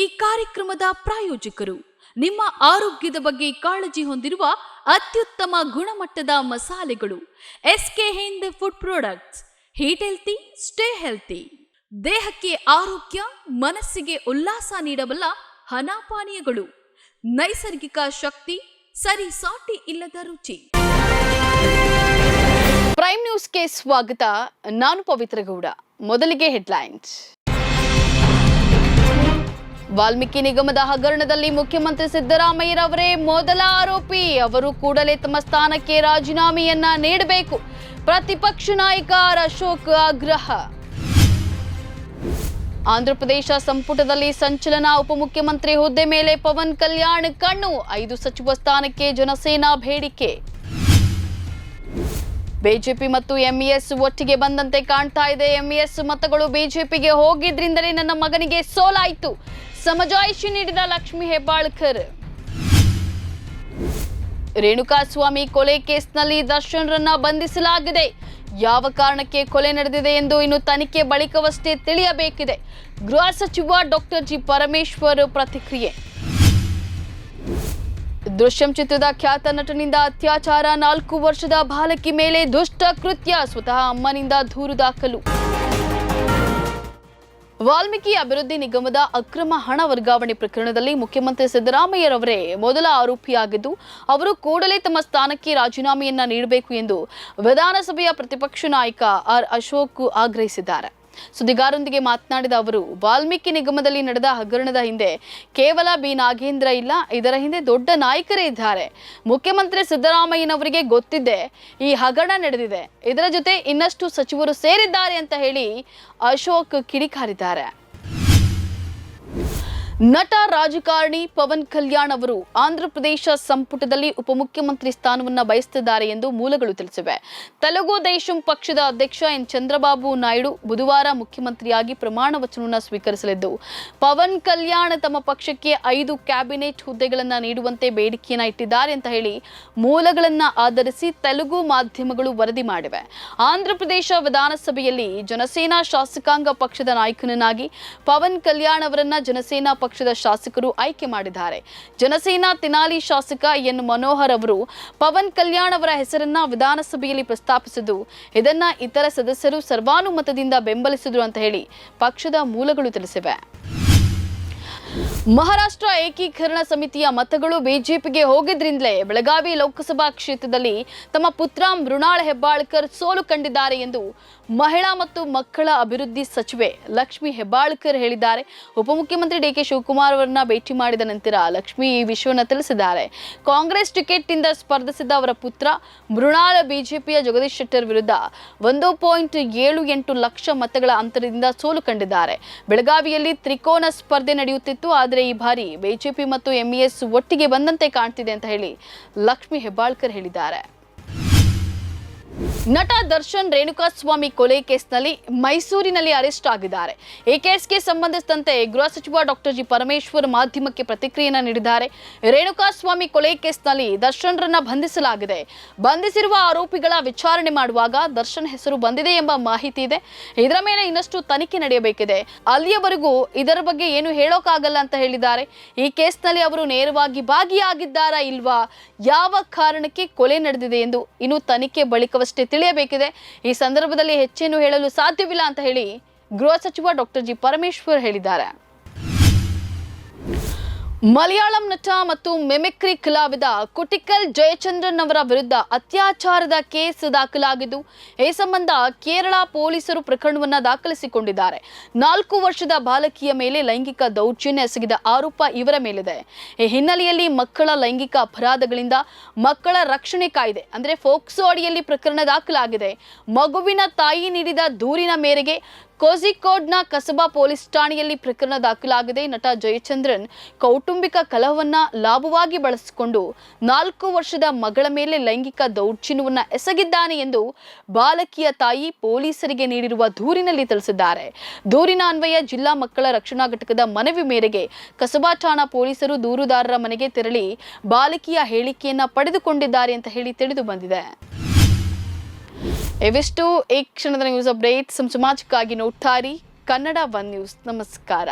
ಈ ಕಾರ್ಯಕ್ರಮದ ಪ್ರಾಯೋಜಕರು ನಿಮ್ಮ ಆರೋಗ್ಯದ ಬಗ್ಗೆ ಕಾಳಜಿ ಹೊಂದಿರುವ ಅತ್ಯುತ್ತಮ ಗುಣಮಟ್ಟದ ಮಸಾಲೆಗಳು S K Hind food products. Eat healthy, stay healthy. ದೇಹಕ್ಕೆ ಆರೋಗ್ಯ, ಮನಸ್ಸಿಗೆ ಉಲ್ಲಾಸ ನೀಡಬಲ್ಲ ಹನಾಪಾನೀಯಗಳು, ನೈಸರ್ಗಿಕ ಶಕ್ತಿ, ಸರಿ ಸಾಟಿ ಇಲ್ಲದ ರುಚಿ. ಪ್ರೈಮ್ ನ್ಯೂಸ್ಗೆ ಸ್ವಾಗತ. ನಾನು ಪವಿತ್ರ ಗೌಡ. ಮೊದಲಿಗೆ ಹೆಡ್ಲೈನ್ಸ್. ವಾಲ್ಮೀಕಿ ನಿಗಮದ ಹಗರಣದಲ್ಲಿ ಮುಖ್ಯಮಂತ್ರಿ ಸಿದ್ದರಾಮಯ್ಯರವರೇ ಮೊದಲ ಆರೋಪಿ. ಅವರು ಕೂಡಲೇ ತಮ್ಮ ಸ್ಥಾನಕ್ಕೆ ರಾಜೀನಾಮೆಯನ್ನ ನೀಡಬೇಕು. ಪ್ರತಿಪಕ್ಷ ನಾಯಕ ಅಶೋಕ್ ಆಗ್ರಹ. ಆಂಧ್ರಪ್ರದೇಶ ಸಂಪುಟದಲ್ಲಿ ಸಂಚಲನ. ಉಪಮುಖ್ಯಮಂತ್ರಿ ಹುದ್ದೆ ಮೇಲೆ ಪವನ್ ಕಲ್ಯಾಣ್ ಕಣ್ಣು. 5 ಸಚಿವ ಸ್ಥಾನಕ್ಕೆ ಜನಸೇನಾ ಬೇಡಿಕೆ. ಬಿಜೆಪಿ ಮತ್ತು ಎಂಇಎಸ್ ಒಟ್ಟಿಗೆ ಬಂದಂತೆ ಕಾಣ್ತಾ ಇದೆ. ಎಂಇಎಸ್ ಮತಗಳು ಬಿಜೆಪಿಗೆ ಹೋಗಿದ್ರಿಂದಲೇ ನನ್ನ ಮಗನಿಗೆ ಸೋಲಾಯಿತು, ಸಮಜಾಯಿಷಿ ನೀಡಿದ ಲಕ್ಷ್ಮಿ ಹೆಬ್ಬಾಳ್ಕರ್. ರೇಣುಕಾಸ್ವಾಮಿ ಕೊಲೆ ಕೇಸ್ನಲ್ಲಿ ದರ್ಶನ್ರನ್ನ ಬಂಧಿಸಲಾಗಿದೆ. ಯಾವ ಕಾರಣಕ್ಕೆ ಕೊಲೆ ನಡೆದಿದೆ ಎಂದು ಇನ್ನು ತನಿಖೆ ಬಳಿಕವಷ್ಟೇ ತಿಳಿಯಬೇಕಿದೆ. ಗೃಹ ಸಚಿವ ಡಾಕ್ಟರ್ ಜಿ ಪರಮೇಶ್ವರ್ ಪ್ರತಿಕ್ರಿಯೆ. ದೃಶ್ಯಂ ಚಿತ್ರದ ಖ್ಯಾತ ನಟನಿಂದ ಅತ್ಯಾಚಾರ. 4 ವರ್ಷದ ಬಾಲಕಿ ಮೇಲೆ ದುಷ್ಟ ಕೃತ್ಯ. ಸ್ವತಃ ಅಮ್ಮನಿಂದ ದೂರು ದಾಖಲು. ವಾಲ್ಮೀಕಿ ಅಭಿವೃದ್ಧಿ ನಿಗಮದ ಅಕ್ರಮ ಹಣ ವರ್ಗಾವಣೆ ಪ್ರಕರಣದಲ್ಲಿ ಮುಖ್ಯಮಂತ್ರಿ ಸಿದ್ದರಾಮಯ್ಯರವರೇ ಮೊದಲ ಆರೋಪಿಯಾಗಿದ್ದು, ಅವರು ಕೂಡಲೇ ತಮ್ಮ ಸ್ಥಾನಕ್ಕೆ ರಾಜೀನಾಮೆಯನ್ನ ನೀಡಬೇಕು ಎಂದು ವಿಧಾನಸಭೆಯ ಪ್ರತಿಪಕ್ಷ ನಾಯಕ ಅಶೋಕ್ ಆಗ್ರಹಿಸಿದ್ದಾರೆ. ಸುದ್ದಿಗಾರರೊಂದಿಗೆ ಮಾತನಾಡಿದ ಅವರು, ವಾಲ್ಮೀಕಿ ನಿಗಮದಲ್ಲಿ ನಡೆದ ಹಗರಣದ ಹಿಂದೆ ಕೇವಲ ಬಿ ನಾಗೇಂದ್ರ ಇಲ್ಲ, ಇದರ ಹಿಂದೆ ದೊಡ್ಡ ನಾಯಕರೇ ಇದ್ದಾರೆ. ಮುಖ್ಯಮಂತ್ರಿ ಸಿದ್ದರಾಮಯ್ಯನವರಿಗೆ ಗೊತ್ತಿದ್ದೆ ಈ ಹಗರಣ ನಡೆದಿದೆ, ಇದರ ಜೊತೆ ಇನ್ನಷ್ಟು ಸಚಿವರು ಸೇರಿದ್ದಾರೆ ಅಂತ ಹೇಳಿ ಅಶೋಕ್ ಕಿಡಿಕಾರಿದ್ದಾರೆ. ನಟ ರಾಜಕಾರಣಿ ಪವನ್ ಕಲ್ಯಾಣ್ ಅವರು ಆಂಧ್ರಪ್ರದೇಶ ಸಂಪುಟದಲ್ಲಿ ಉಪಮುಖ್ಯಮಂತ್ರಿ ಸ್ಥಾನವನ್ನು ಬಯಸುತ್ತಿದ್ದಾರೆ ಎಂದು ಮೂಲಗಳು ತಿಳಿಸಿವೆ. ತೆಲುಗು ದೇಶಂ ಪಕ್ಷದ ಅಧ್ಯಕ್ಷ ಎನ್ ಚಂದ್ರಬಾಬು ನಾಯ್ಡು ಬುಧವಾರ ಮುಖ್ಯಮಂತ್ರಿಯಾಗಿ ಪ್ರಮಾಣ ವಚನವನ್ನು ಸ್ವೀಕರಿಸಲಿದ್ದು, ಪವನ್ ಕಲ್ಯಾಣ್ ತಮ್ಮ ಪಕ್ಷಕ್ಕೆ 5 ಕ್ಯಾಬಿನೆಟ್ ಹುದ್ದೆಗಳನ್ನು ನೀಡುವಂತೆ ಬೇಡಿಕೆಯನ್ನು ಇಟ್ಟಿದ್ದಾರೆ ಅಂತ ಹೇಳಿ ಮೂಲಗಳನ್ನ ಆಧರಿಸಿ ತೆಲುಗು ಮಾಧ್ಯಮಗಳು ವರದಿ ಮಾಡಿವೆ. ಆಂಧ್ರಪ್ರದೇಶ ವಿಧಾನಸಭೆಯಲ್ಲಿ ಜನಸೇನಾ ಶಾಸಕಾಂಗ ಪಕ್ಷದ ನಾಯಕನನ್ನಾಗಿ ಪವನ್ ಕಲ್ಯಾಣ್ ಅವರನ್ನ ಜನಸೇನಾ ಪಕ್ಷದ ಶಾಸಕರು ಆಯ್ಕೆ ಮಾಡಿದ್ದಾರೆ. ಜನಸೇನಾ ತಿನಾಲಿ ಶಾಸಕ ಎನ್ ಮನೋಹರ್ ಅವರು ಪವನ್ ಕಲ್ಯಾಣ್ ಅವರ ಹೆಸರನ್ನ ವಿಧಾನಸಭೆಯಲ್ಲಿ ಪ್ರಸ್ತಾಪಿಸಿದ್ದು, ಇದನ್ನ ಇತರ ಸದಸ್ಯರು ಸರ್ವಾನುಮತದಿಂದ ಬೆಂಬಲಿಸಿದ್ರು ಅಂತ ಹೇಳಿ ಪಕ್ಷದ ಮೂಲಗಳು ತಿಳಿಸಿವೆ. ಮಹಾರಾಷ್ಟ್ರ ಏಕೀಕರಣ ಸಮಿತಿಯ ಮತಗಳು ಬಿಜೆಪಿಗೆ ಹೋಗಿದ್ರಿಂದಲೇ ಬೆಳಗಾವಿ ಲೋಕಸಭಾ ಕ್ಷೇತ್ರದಲ್ಲಿ ತಮ್ಮ ಪುತ್ರ ಮೃಣಾಲ್ ಹೆಬ್ಬಾಳ್ಕರ್ ಸೋಲು ಕಂಡಿದ್ದಾರೆ ಎಂದು ಮಹಿಳಾ ಮತ್ತು ಮಕ್ಕಳ ಅಭಿವೃದ್ಧಿ ಸಚಿವೆ ಲಕ್ಷ್ಮಿ ಹೆಬ್ಬಾಳ್ಕರ್ ಹೇಳಿದ್ದಾರೆ. ಉಪಮುಖ್ಯಮಂತ್ರಿ ಡಿಕೆ ಶಿವಕುಮಾರ್ ಅವರನ್ನ ಭೇಟಿ ಮಾಡಿದ ನಂತರ ಲಕ್ಷ್ಮಿ ಈ ವಿಷಯವನ್ನು ತಿಳಿಸಿದ್ದಾರೆ. ಕಾಂಗ್ರೆಸ್ ಟಿಕೆಟ್ನಿಂದ ಸ್ಪರ್ಧಿಸಿದ ಅವರ ಪುತ್ರ ಮೃಣಾಲ್ ಬಿಜೆಪಿಯ ಜಗದೀಶ್ ಶೆಟ್ಟರ್ ವಿರುದ್ಧ 1.78 ಲಕ್ಷ ಮತಗಳ ಅಂತರದಿಂದ ಸೋಲು ಕಂಡಿದ್ದಾರೆ. ಬೆಳಗಾವಿಯಲ್ಲಿ ತ್ರಿಕೋನ ಸ್ಪರ್ಧೆ ನಡೆಯುತ್ತಿತ್ತು, ಆದರೆ ಈ ಬಾರಿ ಬಿಜೆಪಿ ಮತ್ತು ಎಂಇಎಸ್ ಒಟ್ಟಿಗೆ ಬಂದಂತೆ ಕಾಣ್ತಿದೆ ಅಂತ ಹೇಳಿ ಲಕ್ಷ್ಮಿ ಹೆಬ್ಬಾಳ್ಕರ್ ಹೇಳಿದ್ದಾರೆ. ನಟ ದರ್ಶನ್ ರೇಣುಕಾಸ್ವಾಮಿ ಕೊಲೆ ಕೇಸ್ನಲ್ಲಿ ಮೈಸೂರಿನಲ್ಲಿ ಅರೆಸ್ಟ್ ಆಗಿದ್ದಾರೆ. ಈ ಕೇಸ್ಗೆ ಸಂಬಂಧಿಸಿದಂತೆ ಗೃಹ ಸಚಿವ ಡಾಕ್ಟರ್ ಜಿ ಪರಮೇಶ್ವರ್ ಮಾಧ್ಯಮಕ್ಕೆ ಪ್ರತಿಕ್ರಿಯೆಯನ್ನು ನೀಡಿದ್ದಾರೆ. ರೇಣುಕಾಸ್ವಾಮಿ ಕೊಲೆ ಕೇಸ್ನಲ್ಲಿ ದರ್ಶನ್ರನ್ನ ಬಂಧಿಸಲಾಗಿದೆ. ಬಂಧಿಸಿರುವ ಆರೋಪಿಗಳ ವಿಚಾರಣೆ ಮಾಡುವಾಗ ದರ್ಶನ್ ಹೆಸರು ಬಂದಿದೆ ಎಂಬ ಮಾಹಿತಿ ಇದೆ. ಇದರ ಮೇಲೆ ಇನ್ನಷ್ಟು ತನಿಖೆ ನಡೆಯಬೇಕಿದೆ. ಅಲ್ಲಿಯವರೆಗೂ ಇದರ ಬಗ್ಗೆ ಏನು ಹೇಳೋಕ್ಕಾಗಲ್ಲ ಅಂತ ಹೇಳಿದ್ದಾರೆ. ಈ ಕೇಸ್ನಲ್ಲಿ ಅವರು ನೇರವಾಗಿ ಭಾಗಿಯಾಗಿದ್ದಾರಾ ಇಲ್ವಾ, ಯಾವ ಕಾರಣಕ್ಕೆ ಕೊಲೆ ನಡೆದಿದೆ ಎಂದು ಇನ್ನು ತನಿಖೆ ಬಳಿಕವಷ್ಟೇ ತಿಳಿಯಬೇಕಿದೆ. ಈ ಸಂದರ್ಭದಲ್ಲಿ ಹೆಚ್ಚೇನು ಹೇಳಲು ಸಾಧ್ಯವಿಲ್ಲ ಅಂತ ಹೇಳಿ ಗೃಹ ಸಚಿವ ಡಾಕ್ಟರ್ ಜಿ ಪರಮೇಶ್ವರ್ ಹೇಳಿದ್ದಾರೆ. ಮಲಯಾಳಂ ನಟ ಮತ್ತು ಮಿಮಿಕ್ರಿ ಕಲಾವಿದ ಕುಟಿಕಲ್ ಜಯಚಂದ್ರನ್ ಅವರ ವಿರುದ್ಧ ಅತ್ಯಾಚಾರದ ಕೇಸ್ ದಾಖಲಾಗಿದ್ದು, ಈ ಸಂಬಂಧ ಕೇರಳ ಪೊಲೀಸರು ಪ್ರಕರಣವನ್ನು ದಾಖಲಿಸಿಕೊಂಡಿದ್ದಾರೆ. 4 ವರ್ಷದ ಬಾಲಕಿಯ ಮೇಲೆ ಲೈಂಗಿಕ ದೌರ್ಜನ್ಯ ಎಸಗಿದ ಆರೋಪ ಇವರ ಮೇಲಿದೆ. ಈ ಹಿನ್ನೆಲೆಯಲ್ಲಿ ಮಕ್ಕಳ ಲೈಂಗಿಕ ಅಪರಾಧಗಳಿಂದ ಮಕ್ಕಳ ರಕ್ಷಣೆ ಕಾಯ್ದೆ ಅಂದ್ರೆ ಫೋಕ್ಸೋ ಅಡಿಯಲ್ಲಿ ಪ್ರಕರಣ ದಾಖಲಾಗಿದೆ. ಮಗುವಿನ ತಾಯಿ ನೀಡಿದ ದೂರಿನ ಮೇರೆಗೆ ಕೋಝಿಕೋಡ್ನ ಕಸಬಾ ಪೊಲೀಸ್ ಠಾಣೆಯಲ್ಲಿ ಪ್ರಕರಣ ದಾಖಲಾಗಿದೆ. ನಟ ಜಯಚಂದ್ರನ್ ಕೌಟುಂಬಿಕ ಕಲಹವನ್ನ ಲಾಭವಾಗಿ ಬಳಸಿಕೊಂಡು 4 ವರ್ಷದ ಮಗಳ ಮೇಲೆ ಲೈಂಗಿಕ ದೌರ್ಜನ್ಯವನ್ನ ಎಸಗಿದ್ದಾನೆ ಎಂದು ಬಾಲಕಿಯ ತಾಯಿ ಪೊಲೀಸರಿಗೆ ನೀಡಿರುವ ದೂರಿನಲ್ಲಿ ತಿಳಿಸಿದ್ದಾರೆ. ದೂರಿನ ಅನ್ವಯ ಜಿಲ್ಲಾ ಮಕ್ಕಳ ರಕ್ಷಣಾ ಘಟಕದ ಮನವಿ ಮೇರೆಗೆ ಕಸಬಾ ಠಾಣಾ ಪೊಲೀಸರು ದೂರುದಾರರ ಮನೆಗೆ ತೆರಳಿ ಬಾಲಕಿಯ ಹೇಳಿಕೆಯನ್ನ ಪಡೆದುಕೊಂಡಿದ್ದಾರೆ ಅಂತ ಹೇಳಿ ತಿಳಿದು ಬಂದಿದೆ. ಇವಿಷ್ಟು ಈ ಕ್ಷಣದ ನ್ಯೂಸ್ ಅಪ್ಡೇಟ್. ಸಮಾಜಕ್ಕಾಗಿ ನೋಡ್ತಾ ಇರಿ ಕನ್ನಡ 1 ನ್ಯೂಸ್. ನಮಸ್ಕಾರ.